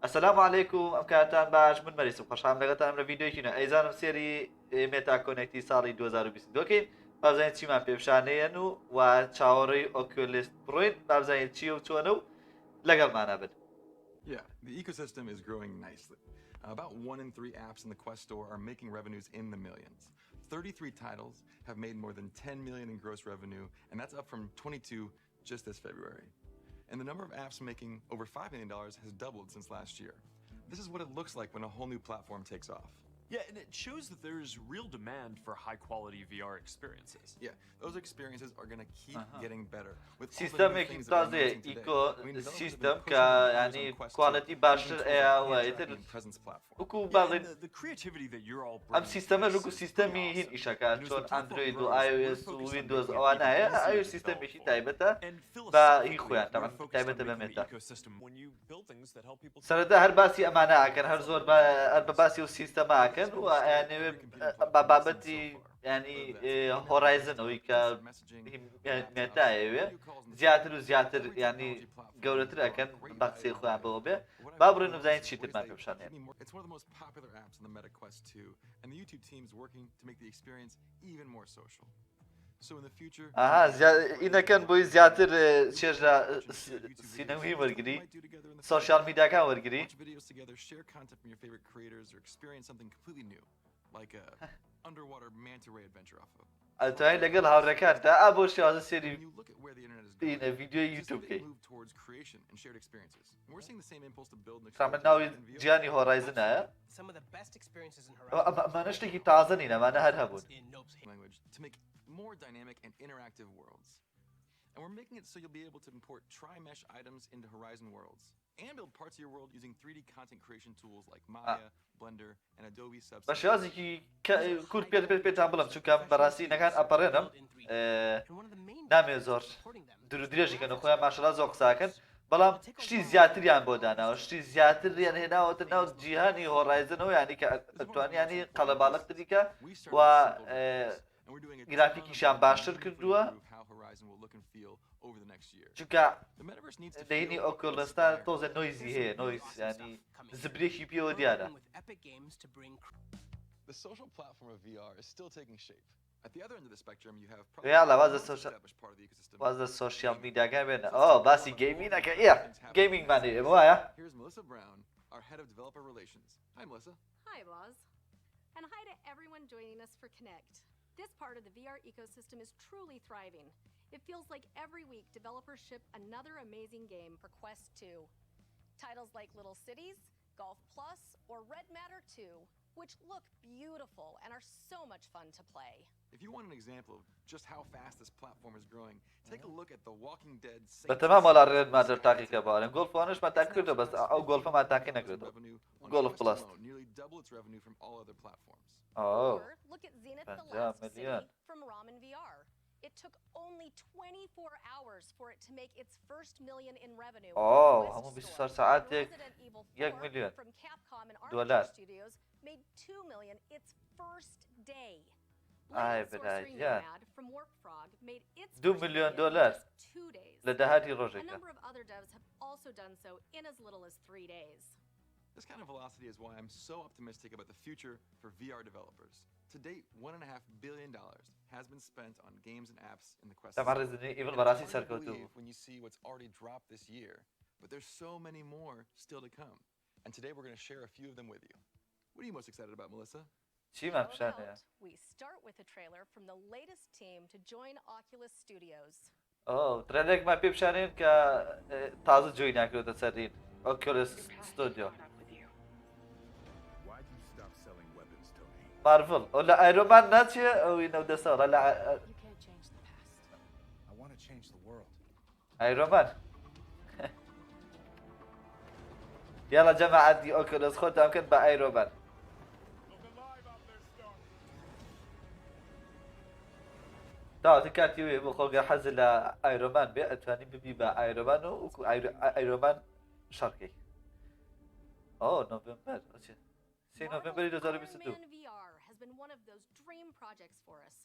السلام عليكم ام كاتان باش من ماریسە خۆشحاڵم لەگەڵتانم لە ڤیدیۆیەکینە ئەیزانم سێری مێتا کۆنێتی ساڵی 2022کەین بابزانین چیمان پێشانەیەن و چاوەڕێی oculus بڕۆین بابزانین چیە و چۆنە و لەگەڵمانە بن. Yeah, the ecosystem is growing nicely. About 1 in 3 apps in the Quest Store are making revenues in the millions. 33 titles have made more than 10 million in gross revenue, and that's up from 22 just this February. And the number of apps making over $5 million has doubled since last year. This is what it looks like when a whole new platform takes off. Yeah, and it shows that there's real demand for high-quality VR experiences. Yeah, those experiences are going to keep getting better. سیستەمێکی تازەیە ئیکۆسیستەم کە ینی کوالەتی باشتر ئەیە و ئیتر وەکو باڵێن ئەم سیستەمە وەکو سیستەمی هین ئیشەکە چۆن ئەندروید و iOS و ویندۆز ئەوانە هەیە ئەوێ سیستەمێکی تایبەتە بە هی خۆیان تایبەتە بە مێتا. سەرەتا هەر باسی ئەمانە ئاکەن هەر زۆر بە باسی و سیستەمە ئاکەن و ئەیانەوێ بە بابەتی ینی هۆرایزنەوەی کە مێتایەوێ زیاتر و زیاتر ینی گەورەتر ئەکەن بە قسەی خۆیان بەوە بێ با بڕێن و بزانین چی ترمان پێ بشانێن. It's one of the most popular apps in the Meta Quest 2, and the YouTube team is working to make the experience even more social. So in the future, اینەکەن بۆی زیاتر چێژە سینەمی وەرگری سۆشیال میدیاکان وەرگری videos together, share content from your favorite creators, or experience something completely new, like a underwater manta ray adventure off of. ئەتوانین لەگەڵ هاوڕێکاندا ئا بۆ شێوازە سێری When you look at where the internet is going, ڤیدیۆی it's یوتیوب a کەی move towards creation and shared experiences. And we're seeing the same impulse to build and من ناوی جیانی هۆرایزنایە ئەمانە شتێکی تازە نین ئەمانە هەر هەبوون language to make more dynamic and interactive worlds. And we're making it so you'll be able to import tri-mesh items into Horizon worlds and build parts of your world using 3D content creation tools like Maya, Blender, and Adobe Substance. بە شێوازێکی کورت پێتان بڵم چونکە بەڕاستی نەکان ئەپەڕێنم نامێ زۆر دوور درێژیکەن و خۆیان ماشەڵا زۆر قساکەن بەڵام شتی زیاتریان بۆ داناوە شتی زیاتریان هێناوەتە ناو جیهانی هۆڕایزنەوە ینی کە ئەتوانیانی قەڵەباڵەقتریکە و گرافیکیشان باشتر کردووە چونکە دەینی ئۆکولەستا تۆزە نۆیزی هەیە نۆیز ینی زبرێکی پێوە دیارە. The social platform of VR is still taking shape. At the other end of the spectrum, you have یاڵا وازە سۆشیال میدیاکان بێنە باسی گەیمینەکە گەیمینگمان هەیە وایە. Here's Melissa Brown, our head of developer relations. Hi, Melissa. Hi, Boz. And hi to everyone joining us for Connect. This part of the VR ecosystem is truly thriving. It feels like every week developers ship another amazing game for Quest 2. Titles like Little Cities, Golf Plus, or Red Matter 2, which look beautiful and are so much fun to play. If you want an example of just how fast this platform is growing, take a look at The Walking Dead. بەتەمام وەڵا ڕێد مادر تاقیکە باڵێن گۆڵفوانشمان تاقی کردو بەس ئەو گۆڵفەمان تاقی نەکردو گۆڵف پلس nearly double its revenue from all other platforms. Or look at Zenith the Last City from Ramen VR. It took only 24 hours for it to make its first million in revenue. همون 24 ساعتێک 1 ملیۆن from Capcom and دۆلار. Arcade Studios made 2 million its first day. ئای Blade برای Sorcery یان Nomad from Warp Frog made its 2 first ملیۆن million in دۆلار just 2 days. لە داهاتی A ڕۆژێکە. number of other devs have also done so in as little as 3 days. This kind of velocity is why I'm so optimistic about the future for VR developers. To date, $1.5 billion has been spent on games and apps in the Quest. طبعا Resident Evil بەڕاستی Hard to سەرکەوتوو believe when you see what's already dropped this year, but there's so many more still to come. And today we're going to share a few of them with you. What are you most excited about, Melissa? چیمان No پیشانەیە doubt, we start with a trailer from the latest team to join Oculus Studios. ترێلێکمان پێ پیشانێن کە تازە جوی ناکرێتە سەرین Oculus Studio مارڤڵ ئەو لە ئایرۆمان ناچێ ئەوی نەودەسەوە لە ئایرۆمان یاڵە جەماعەتی Oculus خۆتان بکەن بە ئایرۆمان. داوەتی کاتی وێ بۆ خۆگە حەزە لە ئایرۆمان بێ ئەتوانی ببی بە ئایرۆمان و وەکو ئایرۆمان شەڕکەی. نۆڤێمبەر 3 نۆڤێمبەری 2022. VR has been one of those dream projects for us.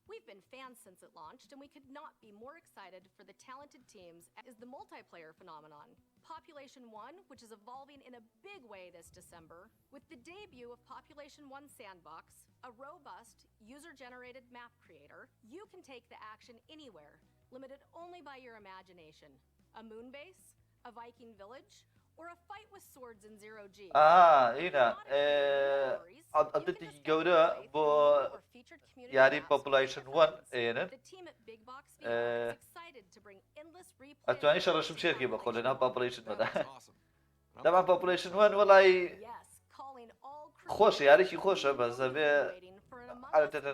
We've been fans since it launched, and we could not be more excited for the talented teams as the multiplayer phenomenon. Population 1, which is evolving in a big way this December, with the debut of Population 1 Sandbox, a robust, user-generated map creator, you can take the action anywhere, limited only by your imagination. A moon base, a Viking village, or a fight with swords in zero G. هنا عدتي جودة بو ياري population 1 هنا أتواني شرش مشيركي بقول أنا population 1 طبعا population 1 والله خوش ياري شي خوشة بس أبي عادة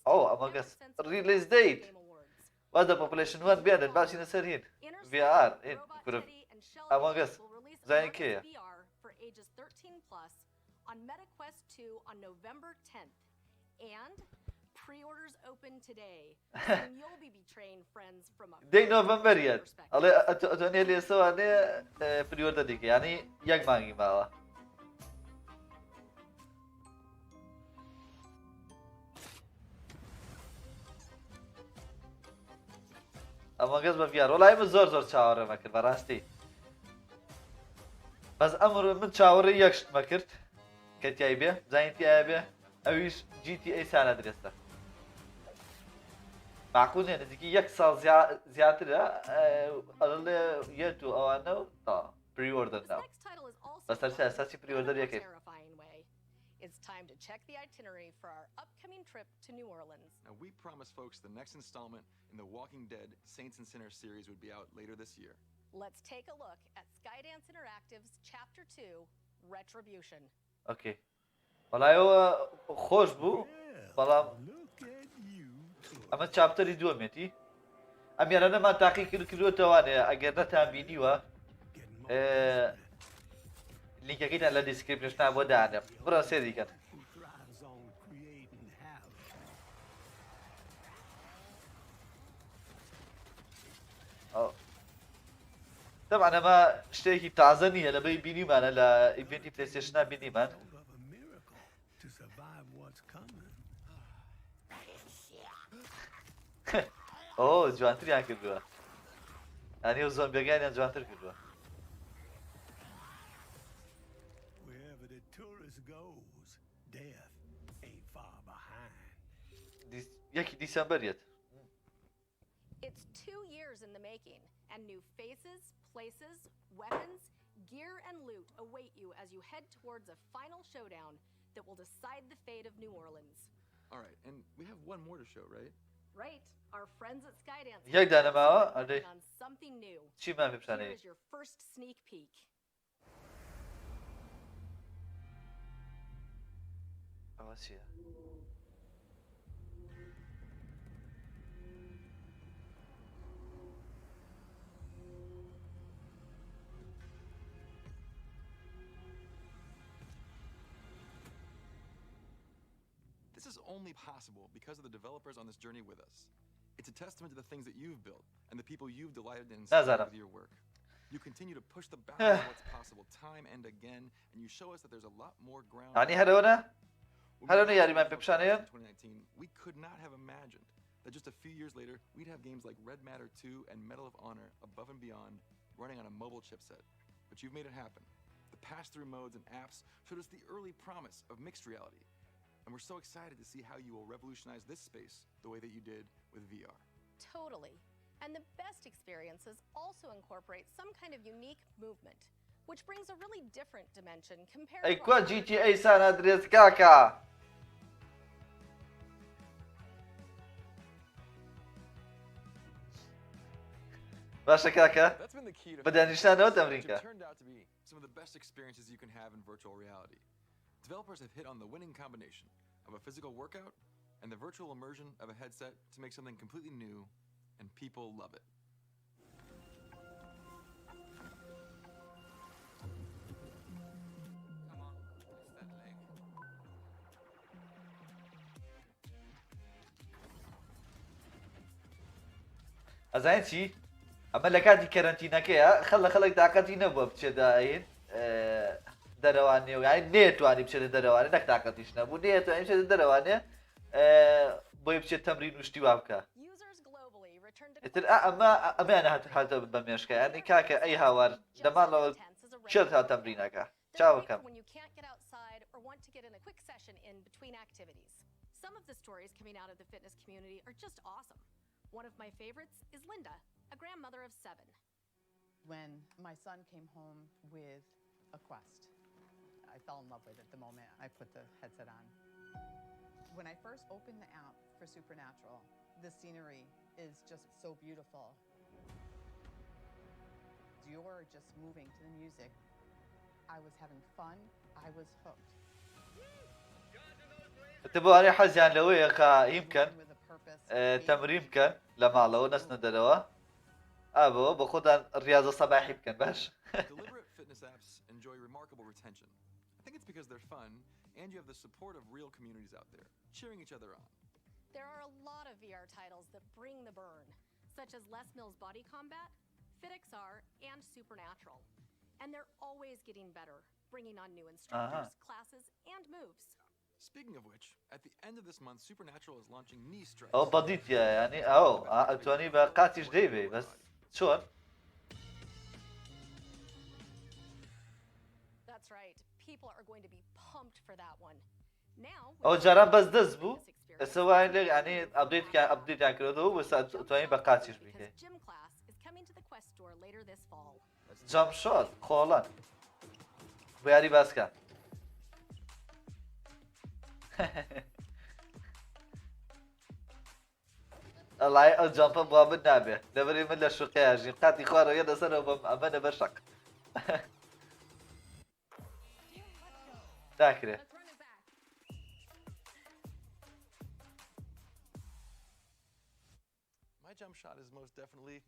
أما قص release date وهذا population 1 بيانا باسي نسرين VR إن كرب أما قص زين كيا on MetaQuest 2 on November 10th, and pre-orders open today. And you'll be betraying friends from a دي نوفمبر يد الله أتوني اللي سوى أنا pre-order ديك يعني يك مانجي معه أما قصب VR والله من زور تشاور ما كرت براستي بس أمر من تشاور يكش ما كرت كتيبه زينتي أبيه أويش GTA سنة درسته معقول يعني ديكي يكسر زيادة أقل يدو أو أنا بري أوردر ناو بس ترى أساسي بري أوردر يكيد It's time to check the itinerary for our upcoming trip to New Orleans. Now, we promised folks the next installment in the Walking Dead Saints and Sinners series would be out later this year. Let's take a look at Skydance Interactive's Chapter 2, Retribution. اوكي والله هو خوش بو والله اما چابتری دومێتی ئەم یانەمان تاقی کردوتەوانێ ئەگەر نەتان بینیوە لینکەکەیتان لە دیسکریپشنە بۆ دانێم بڕە سێری کەن طبعا ئەمە شتێکی تازە نییە لەبەی بینیمانە لە ئیڤنتی پلەیستێشنە بینیمان ئۆ جوانتریان کردووە ئەنی و زۆمبیەکانیان جوانتر کردووە یەکی دیسەمبەریەت It's 2 years in the making, and new faces, places, weapons, gear, and loot await you as you head towards a final showdown that will decide the fate of New Orleans. All right, and we have one more to show, right? Right. Our friends at Skydance یەک دانەماوە are ئەدەی working on something new. چیمان Here بپشانەی is your first sneak peek. ئەوە چییە This is only possible because of the developers on this journey with us. It's a testament to the things that you've built and the people you've delighted in Nazaram. with your work. You continue to push the boundaries of what's possible time and again, and you show us that there's a lot more ground. يعني هەرەوەنە When we هەرەوەنە launched یاریمان پێ in بپشانەیە 2019, we could not have imagined that just a few years later, we'd have games like Red Matter 2 and Medal of Honor Above and Beyond running on a mobile chipset. But you've made it happen. The pass-through modes and apps showed us the early promise of mixed reality. And we're so excited to see how you will revolutionize this space the way that you did with VR. Totally. And the best experiences also incorporate some kind of unique movement, which brings a really different dimension compared ئەی to کوا our GTA سان ئەدرێس کاکە باشە کاکە That's been the key to بەدانیشتانەوە which ئەمریکا have turned out to be some of the best experiences you can have in virtual reality. Developers have hit on the winning combination of a physical workout and the virtual immersion of a headset to make something completely new, and people love it. ئەزانین چی ئەمە لە کاتی کەرەنتینەکەیە خەڵک تااقەتی نەبووە بچێت داین دەرەوانێ و یانی نێتوانی بچێت دەرەوانێ نەک تااقەتیش نەبوو نێتوانی بچێت دەرەوانێ بۆی بچێت تەمرین وشتی وا بکە Users globally return to ئیتر ئەمەیان هاتە بە مێشکە یعنی کاکە ئەی هاوار دەمانەوە چێت هات تەمرینەکە چاوەکەم when you can't get outside or want to get in a quick session in between activities. Some of the stories coming out of the fitness community are just awesome. One of my favorites is Linda, a grandmother of 7. When my son came home with a Quest, I fell in love with it the moment I put the headset on. When I first opened the app for Supernatural, the scenery is just so beautiful. You're just moving to the music. I was having fun. I was hooked. تبغى حزيان لويه يمكن With a purpose. تمرين بكن لما لو نسنا دلوا أبو بخدان رياضة صباحي بكن باش Deliberate fitness apps enjoy remarkable retention. I think it's because they're fun and you have the support of real communities out there, cheering each other on. There are a lot of VR titles that bring the burn, such as Les Mills Body Combat, FitXR, and Supernatural. And they're always getting better, bringing on new instructors, classes, and moves. Speaking of which, at the end of this month, Supernatural is launching knee strikes. أو بديت يعني أو أتواني بقاتيش ديبي بس شون That's right. People are going to be pumped for that one. Now, أو جرب بس دزبو سواء يعني أبديت يعني كده بس أتواني بقاتيش بيكي because gym class is coming to the Quest store later this fall. جام شوت خالان بياري باسكا الله الجامبا بواب النابه دبري من الشقيا جي قاتي خوارو يدا سنة وأمانة بشق ذاكره Let's run it back. My jump shot is most definitely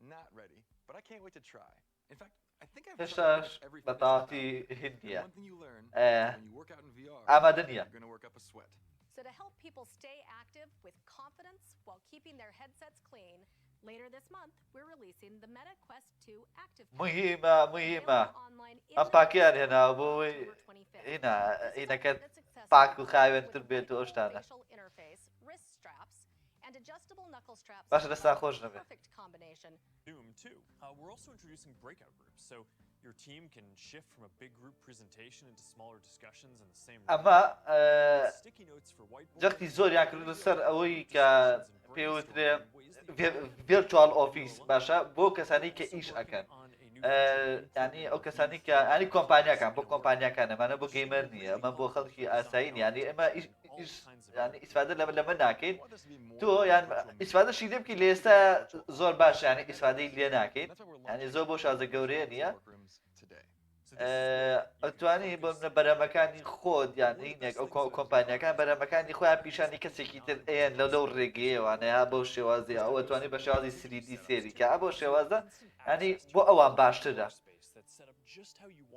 not ready, but I can't wait to try. In fact, I think I've tried فشاش almost every fitness بطاطي workout. And هندية one thing you learn is when you work out in VR, أما دنيا you're gonna work up a sweat. So to help people stay active with confidence while keeping their headsets clean, later this month we're releasing the Meta Quest 2 Active Pack. مهمة Available online in أم the باكيان US هنا on أبوي October 25th. هنا كانت It's accessible باكو خايوة with تربية full وأشتانا facial interface, wrist straps, and adjustable knuckle straps. باش that لسه provide خوش the نبي perfect combination. Zoom too. We're also introducing breakout groups, so your team can shift from a big group presentation into smaller discussions in the same room. أما Sticky notes for whiteboarding, جاكتي زور يعني كردو سر أوي ك discussions and بيوتري brainstorming ways that you فيرتوال أوفيس باشا بو كساني also كإيش working أكن on a new feature يعني أو integrating كساني youth يعني and كومبانيا adults كان بو in a كومبانيا workplace. كان ما أنا بو This should جيمر be نية really ما بو helpful خلقي for أساين design يعني إما إيش and all إيش kinds of يعني other استفادة لما ناكين I want this to be more تو than يعني virtual meetings. استفادة شيء يمكن ليسا زور باش يعني استفادة اللي And ناكين that's why we're يعني launching زور بوش هذا virtual جوري meeting نية workrooms today. So this is where you can أتواني focus بمن and برا collaborate مكاني together. خود يعني هناك أو كومبانيا كان برا مكاني خويا بيشاني كسيكي تر إين لو ريجي وأنا أبو شوازي أو أتواني بشوازي 3D سيري كأبو شوازة يعني بو أوان باشترا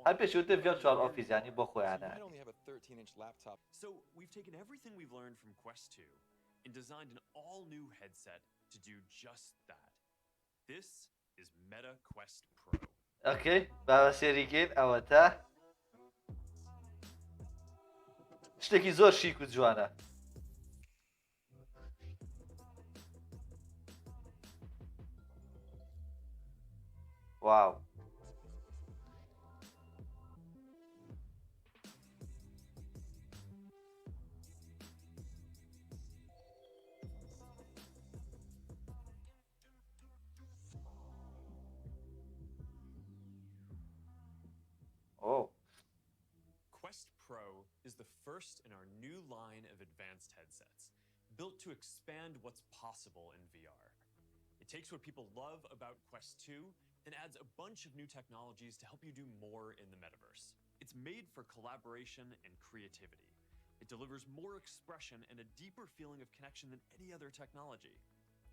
هل بيشوت فيرتوال أوفيس يعني بو خويا So you might أنا only have a 13-inch laptop. So we've taken everything we've learned from Quest 2 and designed an all-new headset to do just that. This is Meta Quest Pro. أوكي بابا سيريكين أو تا شتێکی زۆر شیک و جوانە واو أوه Quest Pro is the first in our new line of advanced headsets, built to expand what's possible in VR. It takes what people love about Quest 2 and adds a bunch of new technologies to help you do more in the metaverse. It's made for collaboration and creativity. It delivers more expression and a deeper feeling of connection than any other technology.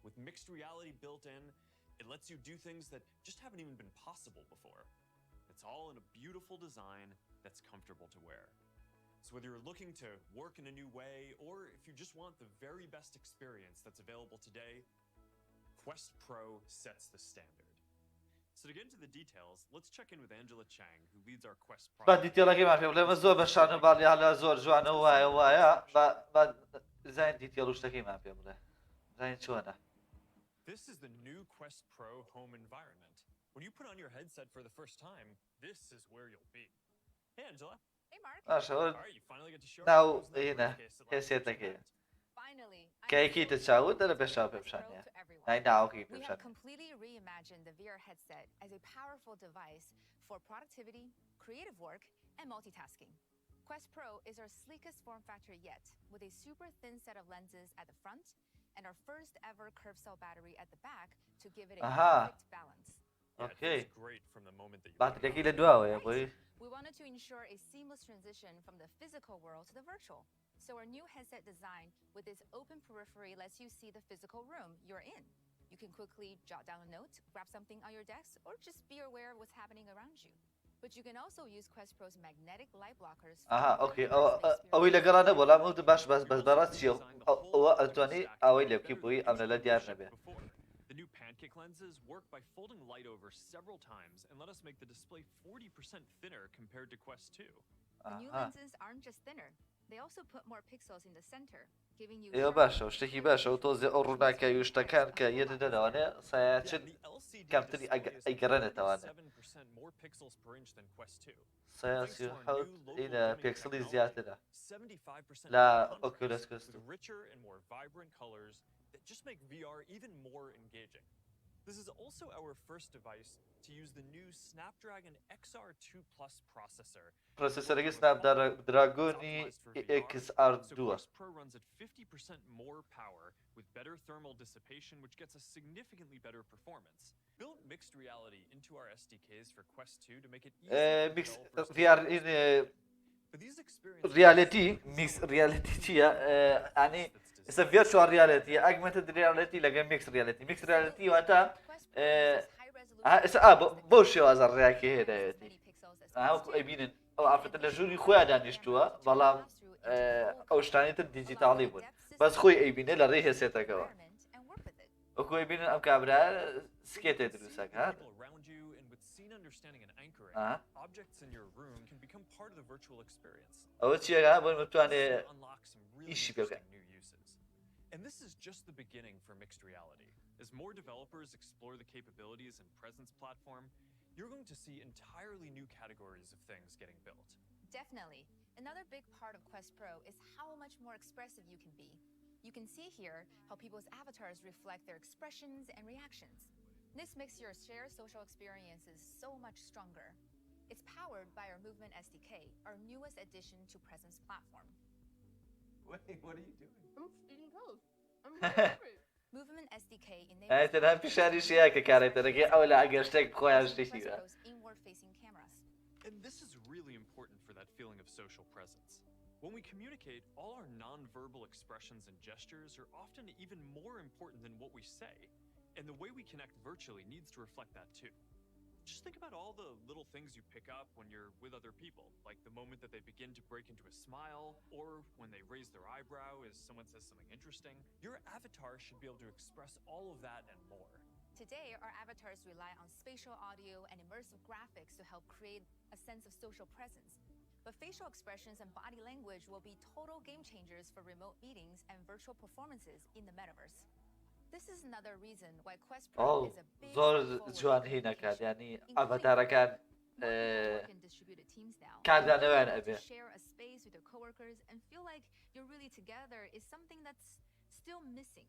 With mixed reality built in, it lets you do things that just haven't even been possible before. It's all in a beautiful design that's comfortable to wear. So whether you're looking to work in a new way, or if you just want the very best experience that's available today, Quest Pro sets the standard. So to get into the details, let's check in with Angela Chang, who leads our Quest بعد product. دیتێڵەکەی ما پێ بڵێمە زۆر بەشانە باڵی هەلا زۆر جوانە وایە زين دیتیل شتەکەیمان پێ بڵێ زين چۆنە This is the new Quest Pro home environment. When you put on your headset for the first time, this is where you'll be. Hey, Angela. Hey, Mark. باشە All right, you finally get to show ناو everyone who's هێنە not briefcase at last هێسێتەکەیە event. Finally, کەیەکیتە چاوت دەرە پێشاو پێ بشانە نای ناوەکەی پێ We have بشانە completely reimagined the VR headset as a powerful device for productivity, creative work, and multitasking. Quest Pro is our sleekest form factor yet, with a super thin set of lenses at the front and our first ever curved cell battery at the back to give it a Aha. perfect balance. Yeah, it Okay. feels great from the moment that you باترێکی لە دواوەیە Right. بۆی We wanted to ensure a seamless transition from the physical world to the virtual. So our new headset design with this open periphery lets you see the physical room you're in. You can quickly jot down a note, grab something on your desk, or just be aware of what's happening around you. But you can also use Quest Pro's magnetic light blockers. for ئاها more ئۆکێ immersive ئەوەی experience. لەگەڵانە بۆ لام وتە باش بەڕاست چیە ئەوە ئەتوانی ئەوەی لێ بکەی بۆی ئەم لەلە دیار نەبێ The new Pancake Lenses work by folding light over several times and let us make the display 40% thinner compared to Quest 2. The new ئاها lenses aren't just thinner. They also put more pixels in the center, giving you ئێوە sharper باشە شتێکی باشە و تۆزێ ئەو ڕووناکە وشتەکان کە یەدە دەنەوەنێ سایاچن the LCD کەمتری display is ئەیگەڕێنێتەوانێ 7% more pixels per inch than Quest 2. سایاسی Thanks to our حەوت new local ئینە dimming پێکسڵی technology, زیاترە 75% لا more Oculus contrast Quest. with richer and more vibrant colors that just make VR even more engaging. This is also our first device to use the new Snapdragon XR2 Plus processor. پرۆسەسەرەکەی سناپدراگۆنی XR2 So Quest Pro runs at 50% more power with better thermal dissipation, which gets a significantly better performance. Built mixed reality into our SDKs for Quest 2 to make it easy for میکس developers to VR use. این But these experiences ریالتی میکس ریالتی چییە ئەنی ئێستا ڤێرچوال ریالەتی ئەگمنتد ریالەتی لەگەڵ میکس ریالەتی میکس ریالەتی واتە Quest Pro uses high ئێستا resolution بۆ شێوازە ڕێاکی as هێدایەتی many pixels as ئەوکو Quest 2. ئەبینن ئەو ئافرەتە لە ژووری خۆیان دانیشتووە بەڵام ئەو شتانی تر دیجیتاڵی بوون بەس خۆی ئەیبینێ لە ڕێ هێسێتەکەەوە Environment and work with it. وەکو ئەبینن ئەم کابرا سکێتێ دروستەکە هات people around you, and with scene understanding and anchoring, objects in your room can become part of the virtual experience. ئەوە چیەکە بۆ This بتوانێ will unlock some really ایشی پێ بکەین. interesting new uses. And this is just the beginning for mixed reality. As more developers explore the capabilities and presence platform, you're going to see entirely new categories of things getting built. Definitely. Another big part of Quest Pro is how much more expressive you can be. You can see here how people's avatars reflect their expressions and reactions. This makes your shared social experiences so much stronger. It's powered by our Movement SDK, our newest addition to Presence platform. Wait, what are you doing? I'm eating toast. I'm hungry. Movement SDK ئەتەنها پیشانیشیە کە کارێتەرەکەی ئەو لە ئەگەر شتێک خۆیان Quest شتێکیە Pro's inward-facing cameras. And this is really important for that feeling of social presence. When we communicate, all our non-verbal expressions and gestures are often even more important than what we say. And the way we connect virtually needs to reflect that too. Just think about all the little things you pick up when you're with other people, like the moment that they begin to break into a smile, or when they raise their eyebrow as someone says something interesting. Your avatar should be able to express all of that and more. Today, our avatars rely on spatial audio and immersive graphics to help create a sense of social presence. But facial expressions and body language will be total game changers for remote meetings and virtual performances in the metaverse. This is another reason why Quest Pro ئەو is a big زۆر step forward جوان in هی نەکات communication, ینی including ئەڤەتارەکان more people work in distributed teams now. کاردانەوەیان To ئەبێ share a space with your coworkers and feel like you're really together is something that's still missing.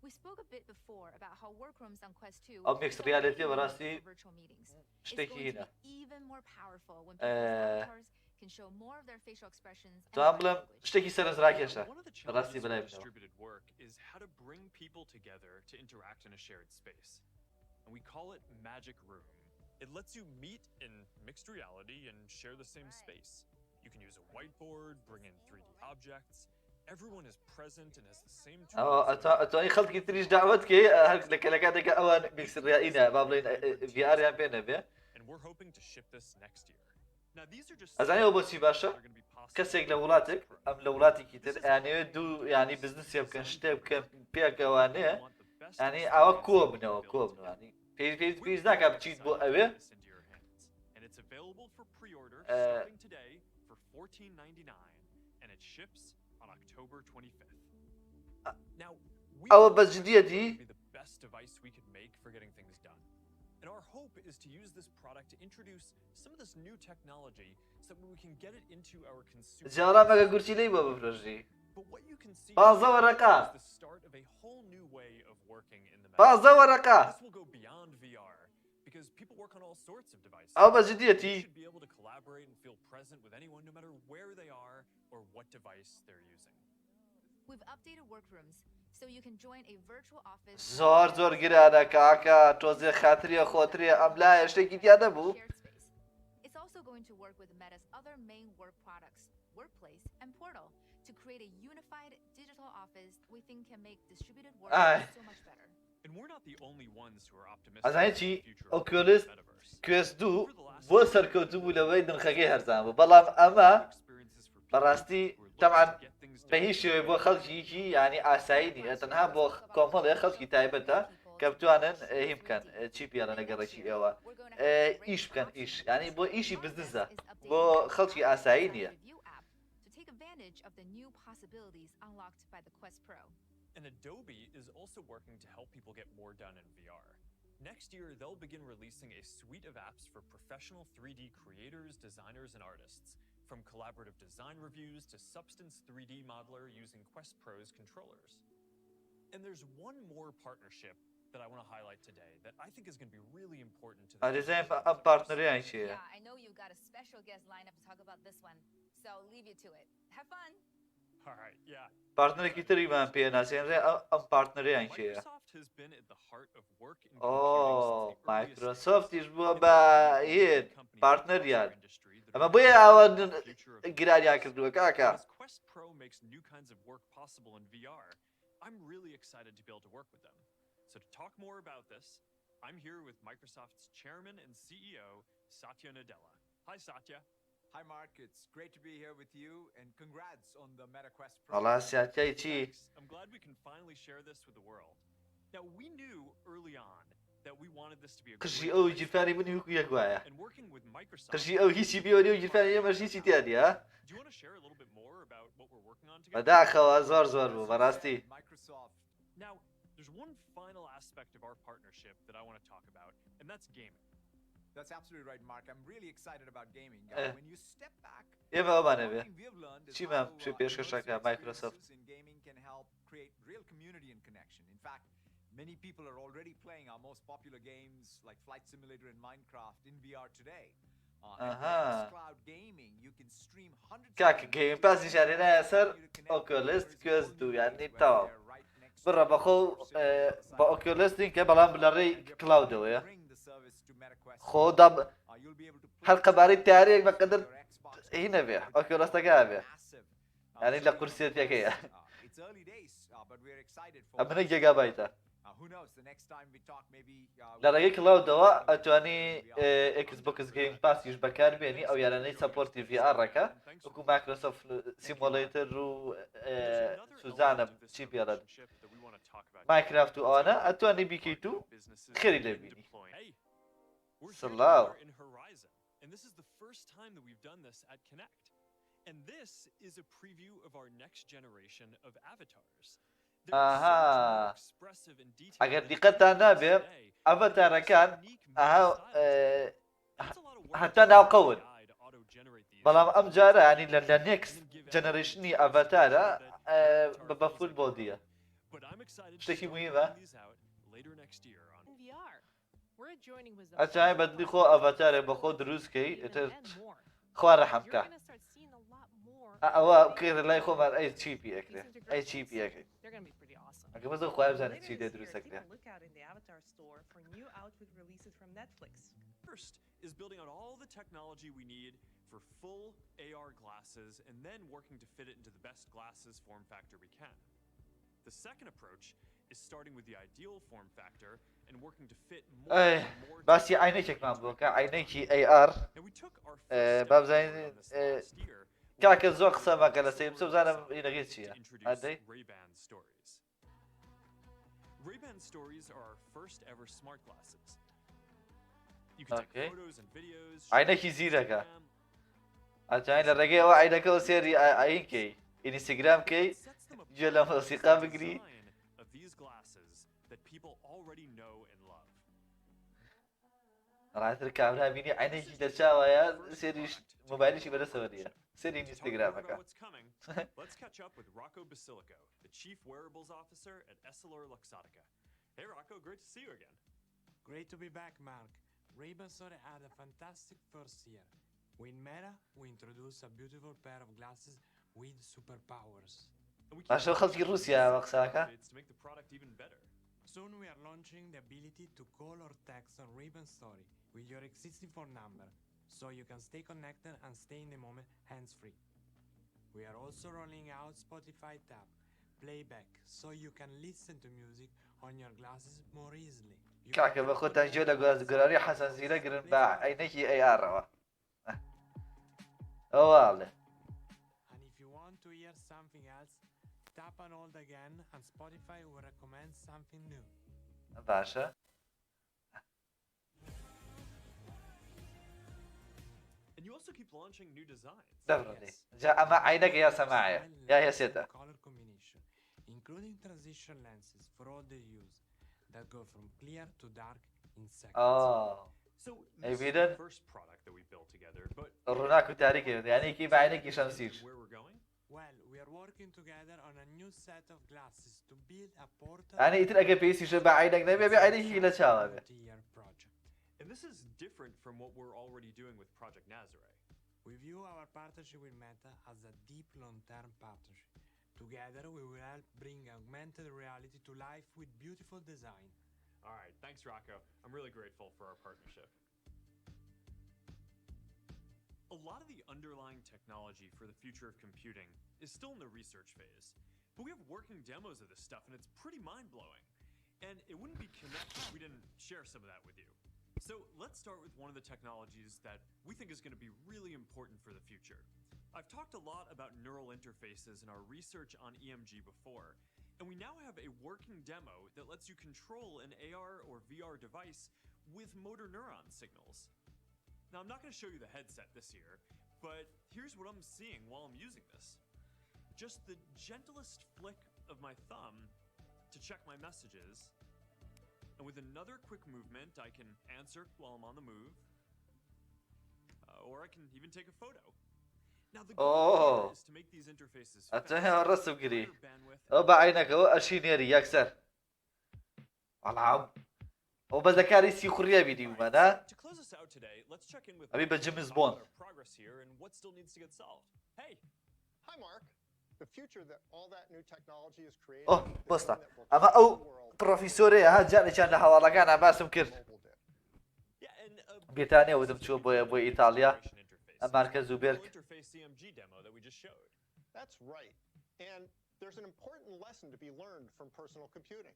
We spoke a bit before about how workrooms on Quest 2 ئەو mixed reality for بەڕاستی virtual meetings. It's شتێکی going to هینە be even more powerful when people's avatars can show more of their facial expressions and توان body بڵێم language. شتێکی سەرنجڕاکێشە One of the بەڕاستی challenges بەلای with بنەوە distributed work is how to bring people together to interact in a shared space. And we call it Magic Room. It lets you meet in mixed reality and share the same space. You can use a whiteboard, bring in 3D objects. Everyone is present and has the same tools. ئەتوانی خەڵکی تریش داوت کەی هەر لە کاتێکە ئەوان میکسڕایینە با بڵێن VRیان پێ نەبێ And we're hoping to ship this next year. Now these are just ئەزانەوە بۆچی باشە کەسێک لە وڵاتێک ئەم لە وڵاتێکی تر یانەوێت دوو ینی بزنسێ بکەن شتێک بکەن پێکەوانەیە ینی ئەوە کۆ بنەوە ینی پێویست ناکات بچیت بۆ ئەوێ And it's available for pre-order starting today for $14.99 and it ships on October 25th. Now, we ئەوە want بە the Quest Pro جدیەتی to be the best device we could make for getting things done. And our hope is to use this product to introduce some of this new technology so that we can get it into our consumer. جارامەگە گورچی لەی بۆ بفرۆژی But what you can see Bazı here varaka. is the start of a whole new way of working in the بازە metaverse. وەرەکە This will go beyond VR because people work on all sorts of devices. ئەو بە You جدیەتی should be able to collaborate and feel present with anyone no matter where they are or what device they're using. We've updated workrooms so you can join a virtual office. زۆر گرانە کاکە تۆزێ خاتریە خۆتریە ئەم لایە شتێکی تیا نەبوو Shared space. It's also going to work with Meta's other main work products, Workplace and Portal, to create a unified digital office we think can make distributed work Aye. so much better. And we're not the only ones who are optimistic ئەزانێت about چی the future of oculus the metaverse. کوێست دوو بۆ سەرکەوتوو بوو لەوەی دڵخەکەی هەرزان بوو بەڵام ئەمە Experiences for people بەڕاستی who are looking تەمان to get things بە done. هیچ شێوەیە بۆ خەڵکیکی ینی ئاسایی نیە تەنها بۆ کۆمەڵێ خەڵکی تایبەتە کە بتوانن هی بکەن چی پیانە لەگەڕێکی ئێوە ئیش بکەن ئیش ینی بۆ ئیشی بزنسە بۆ خەڵکی ئاسایی نییە To take advantage of the new possibilities unlocked by the Quest Pro. And Adobe is also working to help people get more done in VR. Next year, they'll begin releasing a suite of apps for professional 3D creators, designers, and artists, from collaborative design reviews to Substance 3D Modeler using Quest Pro's controllers. And there's one more partnership that I want to highlight today that I think is going to be really important to the ئەدەزانین future of ئەم the پارتنەریان metaverse. چییە Yeah, I know you've got a special guest lined up to talk about this one, so I'll leave you to it. Have fun! All right, yeah. پارتنەرێکی تریمان پێ ناسێنرێ ئەم پارتنەریان چییە Microsoft has been at the heart of work in ئۆ computing since the earliest مایکرۆسۆفتیش days. بووە And بە there are هێن many companies پارتنەریان across our industry that ئەمە are بۆیە focused ئەوە on the future of the گرانیان metaverse. کردووە کاکە As Quest Pro makes new kinds of work possible in VR, I'm really excited to be able to work with them. So to talk more about this, I'm here with Microsoft's chairman and CEO, Satya Nadella. Hi, Satya. Hi, Mark. It's great to be here with you, and congrats on the Meta Quest Pro. هەڵا سیاتای چی Thanks. I'm glad we can finally share this with the world. Now, we knew early on that we wanted this to be a قژی great ئەو device جیرفانی بنی وکو یەک وایە and working with Microsoft. قژی ئەو هیچی بیۆنی و جیرفانی ئێمەش هیچی تیانی ها Do you want to share a little bit more about what we're working on together? بەداخەوە زۆر بوو As you بەڕاستی said, Microsoft. Now, there's one final aspect of our partnership that I want to talk about, and that's gaming. That's absolutely right, Mark. I'm really excited about gaming. When you step back, ئێمە ئەومانە بێ one thing we've learned is چیمان how پێ پێشکەشەکە immersive Microsoft experiences in gaming can help create real community and connection. In fact, many people are already playing our most popular games like Flight Simulator and Minecraft in VR today. And with cloud gaming, you can stream hundreds کاکە of گەیم videos پاسی شارێنایە سەر you to connect Oculus with کوێز others دوو in یعنی where تەواو they're right next to بڕە you. بەخۆ بە Oculus نینکە بەڵام لە ڕێی کلااودەوەیە Bring the service to Meta Quest. خۆ دەم You'll be able to play هەر قەبارەی تارێک بەقدر your Xbox هی نەبێ Oculus-ەکە بێ massive. ینی لە قورسێتەکەیە It's early days, but we're excited for ئەمنە گێگابایتە who knows, the next time we talk, maybe لە ڕێگەی کلااودەوە ئەتوانی Xbox Game Pass-یش بەکاربێنی ئەو یارانەی سەپۆرتی VR-ەکە وەکو Microsoft Simulator و سوزانە چی پێڵێن Minecraft و ئەوانە ئەتوانی بیکەیت و خێری لێ بینی سڵاو in Horizon, and this is the first time that we've done this at Connect. And this is a preview of our next generation of avatars. ئاها ئەگەر دیقەتان نابێ ئەڤەتارەکان هەتا ناوقەون بەڵام ئەم جارە ینی لە نێکست جەنەرێشنی ئەڤەتارە بە فول بۆدیە شتێکی مهمە ئەچای بەدلی خۆ ئەڤەتارێ بەخۆ دروستکەی خوا ڕەحەمکە ئەوە کێرە لای خۆمان ئەی چیپی ئەکرێ ئەی چیپی ئەەکەی ئەگە بەزە خوای بزانێت چی لێ دروستەکرێ First is building out all the technology we need for full AR glasses and then working to fit it into the best glasses form factor we can. The second approach is starting with the ideal form factor and working to fit more and more. باسی عینێکێکمان بووە کە عینێکی AR Now we took our first step بابزانین on this last year کاکە زۆر قسە ماکە لە سێ بزانم ئینەکەی چییە to introduce ئەدەی Ray-Ban Stories. Ray-Ban Stories are our first ever smart glasses. You can take photos and videos. عینێکی زیرەکە ئەچای لە ڕێگەی ئەوە عینەکەەوە سێری ئاینکەی ئینستاگرام کەی them a جێ لە مۆسیقا بگری design of these glasses that people already know and love. ڕاتر کامرا بینی عینێکی دەرچاوایە سێریش مۆبایلشی بەدەستەوە نیە سێری To talk more ئینستاگرامەکە about what's coming, let's catch up with Rocco Basilico, the Chief Wearables Officer at EssilorLuxottica. Hey Rocco, great to see you again. Great to be back, Mark. Ray-Ban sorry had a fantastic first year. With Meta, we introduced a beautiful pair of glasses with superpowers. And we keep باشە خەڵکی رووسیا وەقساکە updates to make the product even better. Soon we are launching the ability to call or text on Ray-Ban Story with your existing phone number, so you can stay connected and stay in the moment hands-free. We are also rolling out Spotify Tab Playback, so you can listen to music on your glasses more easily. کاکە بە خۆتان گوێ لە گۆرانی حەسەنسیرە گرن بە عینەکی AR-ەوە ئەوواڵێ And if you want to hear something else, tap on hold again and Spotify will recommend something new. باشە And you also keep launching new designs. دەبڕێ جا ئەمە عینەکە یا سەماعە یا هێسێتە Color combination, including transition lenses for all the use that go from clear to dark in seconds. So Hey, this is Vidan. the first product that we built together, but ڕووناک و تاریکە یانێکی بە عینێکی شەمسیر where we're going? Well, we are working together on a new set of glasses to build a portal ئەنە ئیتر ئەگە پێویستیشە بە عینەک نەبێ بێ عینێکی لە چاوە بێ multi-year project. And this is different from what we're already doing with Project Nazare. We view our partnership with Meta as a deep long-term partnership. Together, we will help bring augmented reality to life with beautiful design. All right, thanks Rocco. I'm really grateful for our partnership. A lot of the underlying technology for the future of computing is still in the research phase, but we have working demos of this stuff and it's pretty mind-blowing. And it wouldn't be Connect if we didn't share some of that with you. So let's start with one of the technologies that we think is going to be really important for the future. I've talked a lot about neural interfaces in our research on EMG before, and we now have a working demo that lets you control an AR or VR device with motor neuron signals. Now, I'm not going to show you the headset this year, but here's what I'm seeing while I'm using this. Just the gentlest flick of my thumb to check my messages, and with another quick movement, I can answer while I'm on the move, or I can even take a photo. Now, the goal here is to make these interfaces ئەتە fast, هێوە ڕستم گری higher bandwidth, ئەو بە عینەکەەوە ئەشینێری یەکسەر بەڵام ئەو بەزەکاری سی خوڕیە بیدیمەدا To close us out today, let's check in with ئەبی بە Mark جیمز to talk بۆند about our progress here and what still needs to get solved. Hey, Hi, Mark. The future that all that new technology is creating ئۆ is بۆستا one that will ئەمە change ئەو the world پرۆفیسۆرەیە ها جارێکیان لە هەواڵەکانە باسم کرد mobile did. yeah, and بێتانێ وتم چوە بۆ ئیتالیا interface. ئەمارکە زوبێرگ Neural interface EMG demo that we just showed. That's right. And there's an important lesson to be learned from personal computing.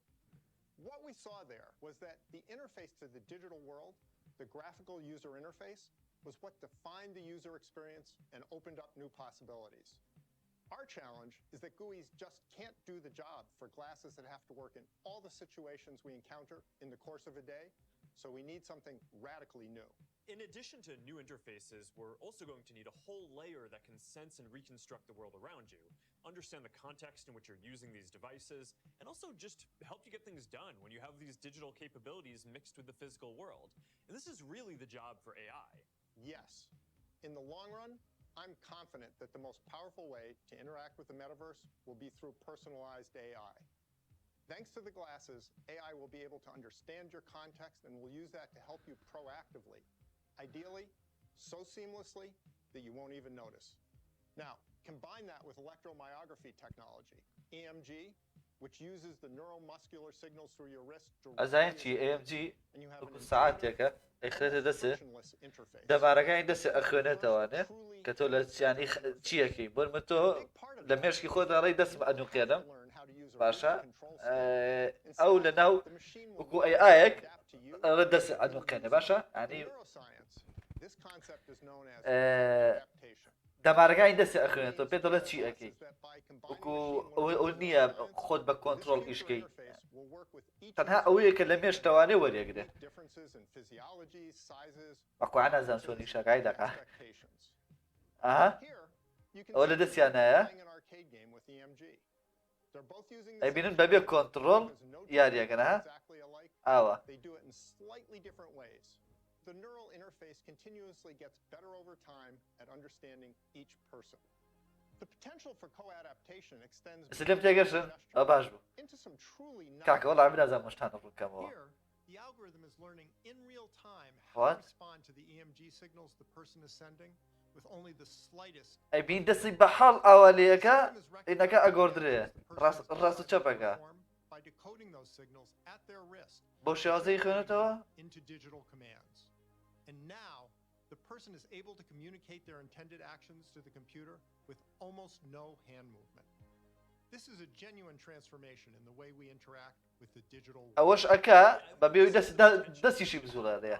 What we saw there was that the interface to the digital world, the graphical user interface, was what defined the user experience and opened up new possibilities. Our challenge is that GUIs just can't do the job for glasses that have to work in all the situations we encounter in the course of a day, so we need something radically new. In addition to new interfaces, we're also going to need a whole layer that can sense and reconstruct the world around you, understand the context in which you're using these devices, and also just help you get things done when you have these digital capabilities mixed with the physical world. And this is really the job for AI. Yes. In the long run, I'm confident that the most powerful way to interact with the metaverse will be through personalized AI. Thanks to the glasses, AI will be able to understand your context and will use that to help you proactively. Ideally, so seamlessly that you won't even notice. Now, combine that with electromyography technology, EMG, which uses the neuromuscular signals through your wrist ئەزانین چی AMG and you have وەکو an ساعتێکە ئەیخرێتە دەسێ frictionless interface. دەمارەکانی دەسێ ئەخوێنێتەوەنێ کە تۆ لە چیانی چیەکەی بۆرمە تۆ لە مێشکی خۆ دەڕێی دەستم ئەنوقێنم باشە ئەو لە ناو وەکو ئایەک ئەڵە دەست ئەنوقێنێ باشە ینی This concept is known as adaptation. دەمارەکانی دەسێ ئەخوێنێتەوە پێ دەڵێت چی ئەەکەی وەکو ئەو نییە خۆت بە کۆنتترۆل ئیشکەی تەنها ئەوەیە کە لە مێشتەوانێ وەرێگرێ بەخوا نازانم چۆن ئیشەکەی دەکا ئەها ئەوە لە دەستیانایە They're both using the ئەیبینن same بەبێ software. کۆنتڕۆڵ There's no یاریەکەن ها exactly alike. ئاوە They do it in slightly different ways. The neural interface continuously gets better over time at understanding each person. The potential for co-adaptation extends سلم تێگەشن ئەو باش بوو into some truly کاکە وەڵام بنازانم مشتانە ڕوونکەمەوە Here, the algorithm is learning in real time how What? to respond to the EMG signals the person is sending with only the slightest. ئەیبین دەستی بە حەڵ ئاوا لێەکە ئینەکە ئەگۆردرێ ڕاست و چەپەکە By decoding those signals at their wrist بۆ شێوازەی خوێنێتەوە into digital commands. And now, the person is able to communicate their intended actions to the computer with almost no hand movement. This is a genuine transformation in the way we interact with the digital world. ئەوەش ئەکا بەبێ دەستیشی بزوڵێ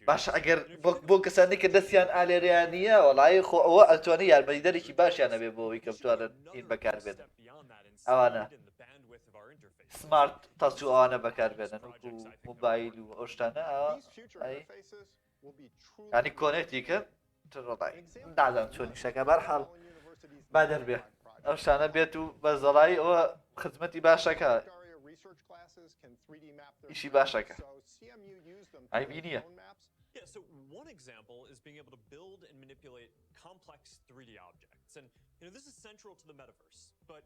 باش ئەگەر بۆ کەسانی کە دەستیان ئالێریانە وەڵایی خۆ ئەوە ئەتوانێت یارمەدیدەرێکی باشیانە بێ بۆەوەی کە بتوانن هین بەکاربێنن ئەوانە سمارت تەچ و ئەوانە بەکاربێنن وەکو موبایل و ئەو شتانە ئەوە These future interfaces will be truly ینی کۆنێتی کرد نازانم چۆنی شەکە بەرحاڵ با دەربێ ئەو شتانە بێت و بە زەڵایی ئەوە خزمەتی باشەکە ئیشی باشەکە ئایبینیە Yeah, so one example is being able to build and manipulate complex 3D objects. And this is central to the metaverse, but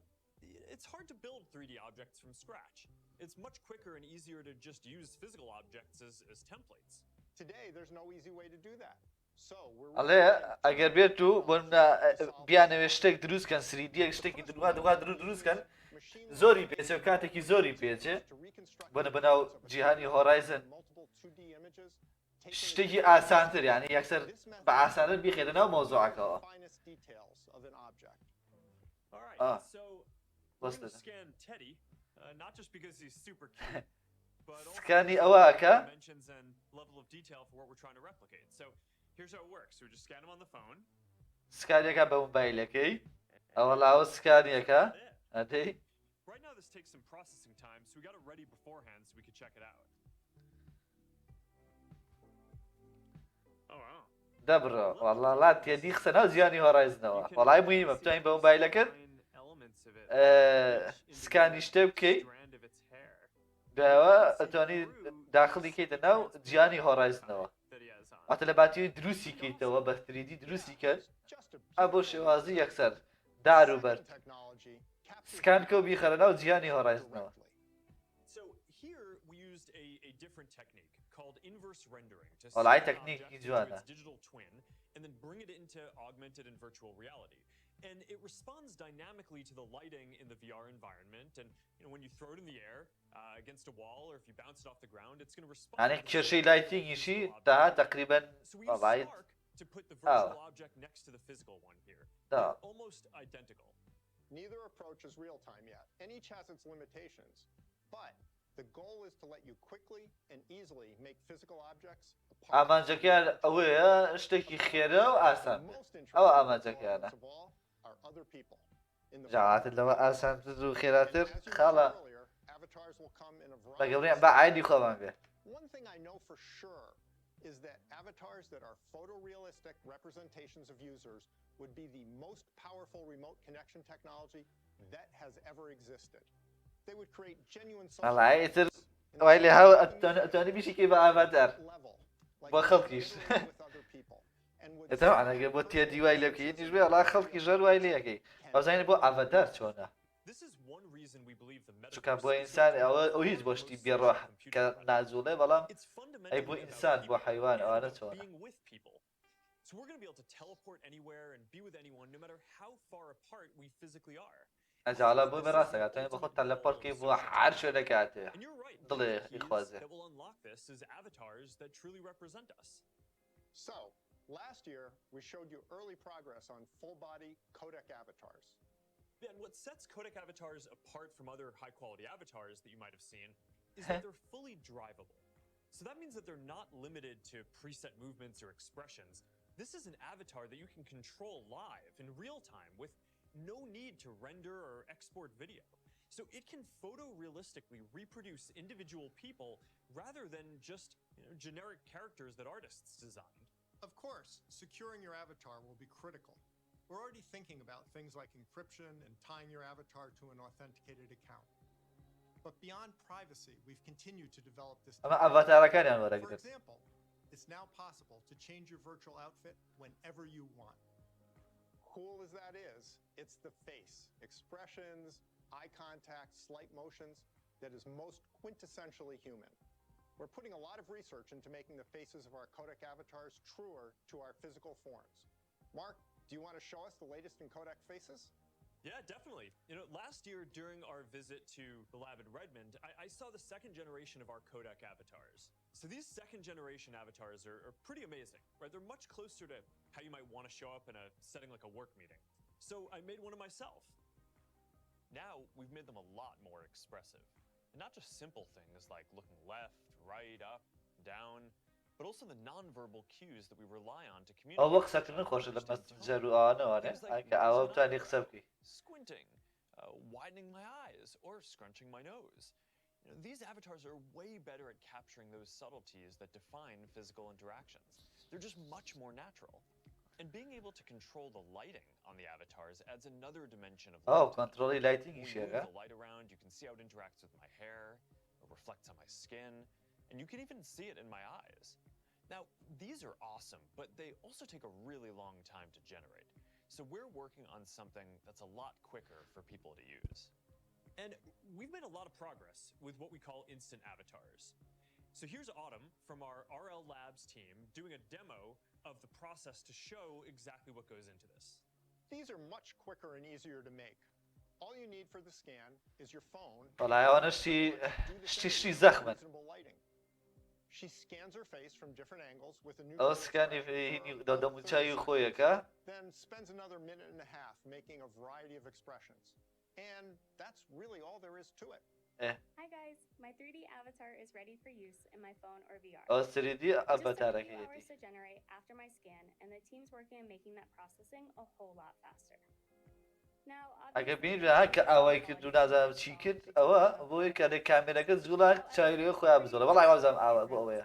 it's hard to build 3D objects from scratch. It's much quicker and easier to just use physical objects as templates. Today, there's no easy way to do that. So we're ئەڵێ ئەگەر بێت و بۆ بیانەوێ شتێک دروستکەن سریدیەک شتێکی دووا دروستکەن زۆری پێچێ و کاتێکی زۆری پێچێ بۆنە بەناو جیهانی هۆرایزن شتێکی ئاسانتر یعنی یەکسەر بە ئاسانتر بیخێتە ناو مۆزوعەکەەوە All right, so we're what's going to this? scan Teddy, not just because he's super cute, but also Scanny because awaka. of dimensions and level of detail for what we're trying to replicate. So here's how it works. So we just scan him on the phone. سکانیەکە بە موبایلەکەی ئەوە لاوە سکانیەکە ئەدەی Right now, this takes some processing time, so we got it ready beforehand so we could check it out. Oh, wow. دەبڕە وەڵا لا تێدی خسە ناو زیانی هۆڕایزنەوە وەڵای مویمە بتوانین بە موبایلەکەت سکانی شتێ بکەیت بەوە ئەتوانی داخڵی کەیتە ناو جیانی هۆڕایزنەوە ئەتە لە باتی دروستی کەیتەوە بە 3D دروستی کرد ئە بۆ شێوازی یەکسەر دار و بەرد سکان کە و بیخەرە ناو جیانی هۆڕایزنەوە So here we used a different technique called inverse rendering to Well, I scan an technique object is into one. its digital twin and then bring it into augmented and virtual reality. And it responds dynamically to the lighting in the VR environment. And when you throw it in the air against a wall, or if you bounce it off the ground, it's going to respond. یعنی کێشەی لایتینگیشی تا تقریبا So we use وەڵای Spark to put the virtual object next to the physical one here. They're almost identical. Neither approach is real time yet, and each has its limitations. But the goal is to let you quickly and easily make physical objects a part ئامانجەکەیان ئەوەیە شتێکی خێرە و ئاسان ئەوە ئامانجەکەیانە of all are other people. In the جاواتت لەوە ئاسانتر و خێراتر As you خاڵە mentioned earlier, avatars will come in a variety لەگەڵیان of بە عایدی خۆمان بێ One thing I know for sure is that avatars that are photorealistic representations of users would be the most powerful remote connection technology that has ever existed. They would create genuine social ئەڵای ئیتر bonds in the وای لێ same هاو way ئەتوانی بیشیکەی بە ئاڤاتار level, like بۆ خەڵکیش interacting with other people, and would ئێتە ئەنەگە بۆ تێدی وای لێ بکەی نیش بێ وەڵا خەڵکی ژەر وای لێەکەی ئەوزانێ بۆ ئاڤاتار چۆنە This is one reason we believe the چونکە metaverse بۆ is ئینسان the ئەوە most ئەو هیچ بۆ شتی powerful بێڕۆح system of کە computing. نازوڵێ بەڵام It's fundamentally ئەی بۆ about ئینسان بۆ people حیوان and ئەوانە چۆنە being with people. So we're going to be able to teleport anywhere and be with anyone no matter how far apart we physically are. ئەجاڵە بۆ بەڕاستەکە توانێت بە خۆت تەلەپۆرتکەی بۆ هەر شوێنەکاتێ And you're right. دڵێ the key ئیخوازێ that will unlock this is avatars that truly represent us. So, last year we showed you early progress on full-body codec avatars. And what sets codec avatars apart from other high-quality avatars that you might have seen is that they're fully drivable. So that means that they're not limited to preset movements or expressions. This is an avatar that you can control live in real time with no need to render or export video. So it can photorealistically reproduce individual people rather than just generic characters that artists designed. Of course, securing your avatar will be critical. We're already thinking about things like encryption and tying your avatar to an authenticated account. But beyond privacy, we've continued to develop this. ئەمە ئەڤاتارەکانیان For وەرەگرن. example, it's now possible to change your virtual outfit whenever you want. Cool as that is, it's the face, expressions, eye contact, slight motions that is most quintessentially human. We're putting a lot of research into making the faces of our codec avatars truer to our physical forms. Mark, do you want to show us the latest in codec faces? Yeah, definitely. You know, last year during our visit to the lab in Redmond, I saw the second generation of our codec avatars. So these second generation avatars are pretty amazing, right? They're much closer to how you might want to show up in a setting like a work meeting. So I made one of myself. Now we've made them a lot more expressive. And not just simple things like looking left, right, up, down, but also the non-verbal cues that we rely on to communicate. ئەو وە قسەکردن خۆشە لە مەسنجەر و ئەوانەوانێ ئەگە ئەوە بتوانێ قسە بکەی. Squinting, widening my eyes, or scrunching my nose. You know, these avatars are way better at capturing those subtleties that define physical interactions. They're just much more natural. And being able to control the lighting on the avatars adds another dimension of light. کۆنتڕۆڵی لایتینگی When you شێگە. move the light around, you can see how it interacts with my hair, or reflects on my skin, and you can even see it in my eyes. Now, these are awesome, but they also take a really long time to generate. So we're working on something that's a lot quicker for people to use. And we've made a lot of progress with what we call instant avatars. So here's Autumn from our RL Labs team doing a demo of the process to show exactly what goes into this. These are much quicker and easier to make. All you need for the scan is your phone. وەڵای ئەوانە شتی زەخمن. Reasonable lighting. She scans her face from different angles with a new ئەو سکانی دەموچاوی خۆیەکە. then spends another minute and a half making a variety of expressions. And that's really all there is to it. Hi guys, my 3D avatar is ready for use in my phone or VR. ئەو 3D It just took a few ئەڤاتارەکەیەتی. hours to generate after my scan, and the team's working on making that processing a whole lot faster. Now, ئەگە بینرا کە ئەوەی کرد و نازانم چی کرد ئەوە بۆیە کە لە کامێرەکە زوڵە چاویلەوە خۆیان بزۆڵە وەڵای وازانم ئاوە بۆ ئەوەیە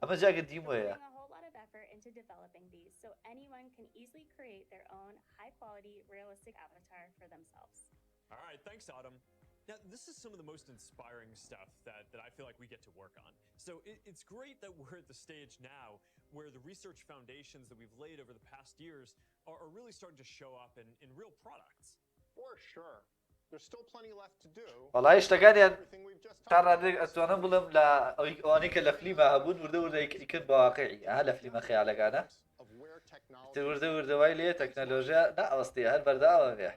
ئەمە جاگە دیمۆیە. putting a whole lot of effort into developing these so anyone can easily create their own high-quality, realistic avatar for themselves. All right, thanks, Autumn. Now, this is some of the most inspiring stuff that I feel like we get to work on. So it's great that we're at the stage now where the research foundations that we've laid over the past years are really starting to show up in real products. For sure. There's still plenty left to do. وەڵای شتەکانیان Everything we've just تا talked about. ڕادێک ئەتوانم بڵم لە ئەوانەی کە لە فلیمە هەبوون وردە ئیکرد بە واقعی لە فلیمە خەیاڵەکانە Of where technology تر وردەوای لێ تەکنەلۆژیا نائەوەستەیە هەر بەردەوامە بێ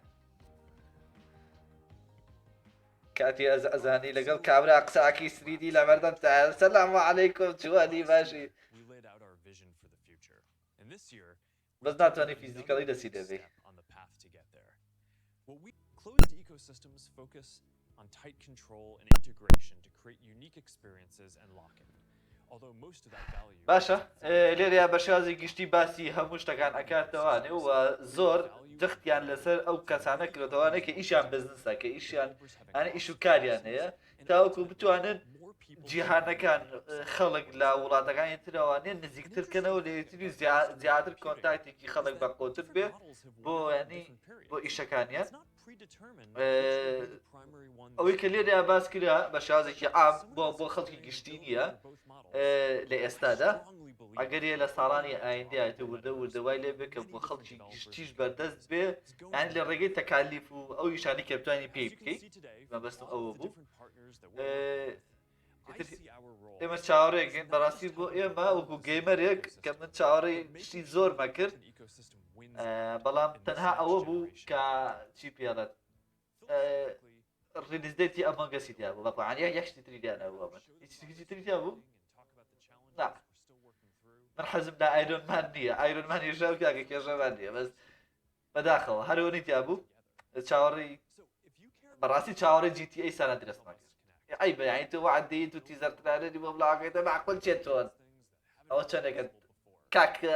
کاتی ئەزانی لەگەڵ کامرا قساکی سریدی لە بەردەم تا سەلام عەلیکم جوانی باشی We laid out our vision for the future. And this year, بەس ناتوانانی فیزیکەڵی دەسی دەبێ. on the path to get there. What we closed ecosystems focus on tight control and integration to create unique experiences and lock-in. Although most of that value باشە لێرەیە بە شازی گشتی باسی هەموو شتەکان ئەکاتەوانێ و زۆر دەختیان لەسەر ئەو کەسانە کردوانێک کە ئیشیان بزنسە کە ئیشیان ئەنە ئیش و کاریان هەیە تاوەکو بتوانن جیهانەکان خەڵک لە وڵاتەکانی ترەوانێ نزیکترکەنەوە لە یەکتری زیاتر کۆنتاکتێکی خەڵک بەقۆتر بێ بۆ ینی بۆ ئیشەکانیان ئەوەی کە لێرەیە باس کرا بە شازێکی عام بۆ خەڵکی گشتی نییە لە ئێستادا ئەگەریە لە ساڵانی ئایندەیەتە وردەوای لێ بێ کە بۆ خەڵکی گشتیش بەردەست بێ یانی لە ڕێگەی تەکالیف و ئەو یشانی کە بتوانانی پێی بکەیت مەبەستم ئەوە بوو ئێمە چاوەڕێگەین بەڕاستی بۆ ئێمە وەکو گەیمەرێک کە من چاوەڕێی گشتی زۆرمە کرد بەڵام تەنها ئەوە بوو کە چی پێڵێت ڕیلیزدەیتی ئەمەنگەسی تیا بوو بەقوانیا یەکشتی تری دیانە بوو ئەمە هیچی تری تیا بوو من حەزم لە ئایرۆنمان نییە ئایرۆنمان هێژا کاکە کێژەمان نییە بەس بەداخەوە هەرەوەنی تیا بوو چاوەڕێی بەڕاستی چاوەڕێی GTA سان ئەندرێسمان کرد ئەی بەیانی تۆ وعدەیت و تیزەرترانەری بۆ بڵاوەکەیتە معقول چێت تۆن ئەوە چەندێکە کاکە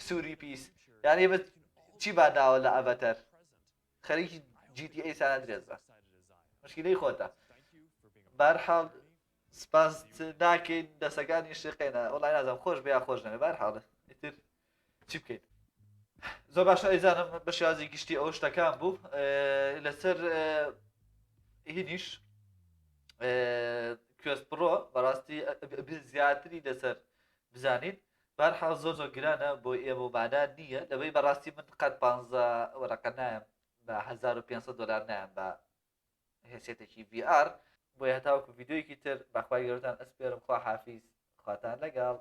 سووری پیس یانی بە چی باداوە لە ئەڤەتەر خەریکی GTA سان ئەندرێس بە مشکلەی خۆتە بەرحاڵ سپاس ناکەین دەسەکانی شقێنە وڵای نازم خۆش بیا خۆش نەبێ بەرحاڵە ئیتر چی بکەیت زۆر باشە ئەیزانم بە شێوازی گشتی ئەو شتەکان بوو لەسەر هینیش کوێست پڕۆ بەڕاستی زیاتری لەسەر بزانین بەرحاڵ زۆر گرانە بۆ ئێمە مانان نییە لەبەی بەڕاستی من قەت 15 وەرەقە نایم بە 1500 دلار نایم بە هێسێتێکی VR بۆیە هەتاوەکو ڤیددیۆیەکی تر بەخوای گەورەتان ئەسپێرم خوا حافیز خواتان لەگەڵ